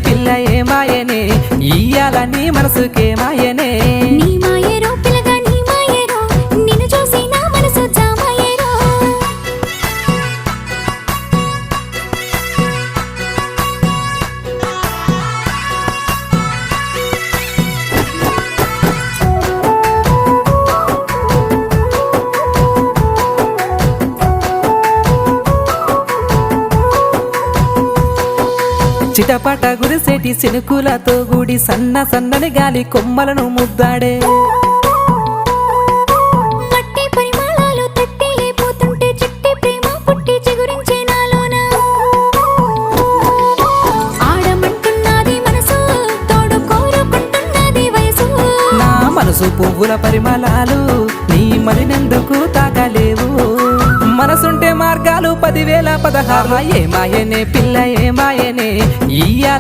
పిల్ల ఏమాయనే ఇయ్యాల నీ మనసుకేమాయనే నీ మాయరో పిల్లగా నీ మాయరో నిన్ను చూసి నా మనసు జామాయరో చిటపట గురిసేటి సినుకులతో గుడి సన్న సన్నని గాలి కొమ్మలను ముద్దాడే మట్టి పరిమళాలు తట్టి లేపోతుంటే చిట్టి ప్రేమ పుట్టి చిగురించే నాలోన ఆడమంటున్నది మనసు తోడు కోరుకుంటున్నది వయసు నా మనసు పువ్వుల పరిమళాలు నీ మరినెందుకు తాకలేవు మనసుంటే మార్గాలు 10,000 16 ఏమాయనే పిల్ల ఏమాయనే ఇయ్యాల